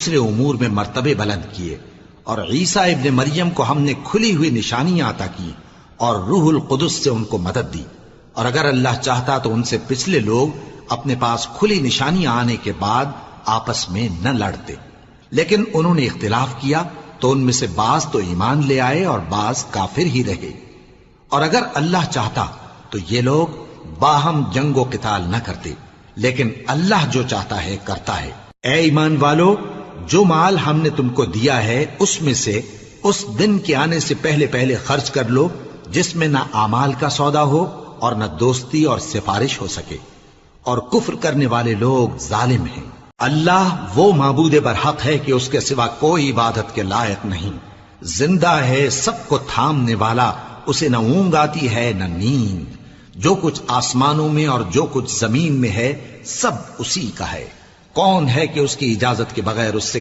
دوسرے امور میں مرتبے بلند کیے، اور عیسیٰ ابن مریم کو ہم نے کھلی ہوئی نشانیاں عطا کی اور روح القدس سے ان کو مدد دی، اور اگر اللہ چاہتا تو ان سے پچھلے لوگ اپنے پاس کھلی نشانیاں آنے کے بعد آپس میں نہ لڑتے، لیکن انہوں نے اختلاف کیا تو ان میں سے بعض تو ایمان لے آئے اور بعض کافر ہی رہے۔ اور اگر اللہ چاہتا تو یہ لوگ باہم جنگ و قتال نہ کرتے، لیکن اللہ جو چاہتا ہے کرتا ہے۔ اے ایمان والو، جو مال ہم نے تم کو دیا ہے اس میں سے اس دن کے آنے سے پہلے پہلے خرچ کر لو جس میں نہ اعمال کا سودا ہو اور نہ دوستی اور سفارش ہو سکے، اور کفر کرنے والے لوگ ظالم ہیں۔ اللہ وہ معبود برحق ہے کہ اس کے سوا کوئی عبادت کے لائق نہیں، زندہ ہے، سب کو تھامنے والا، اسے نہ اونگ آتی ہے نہ نیند، جو کچھ آسمانوں میں اور جو کچھ زمین میں ہے سب اسی کا ہے۔ کون ہے کہ اس کی اجازت کے بغیر اس سے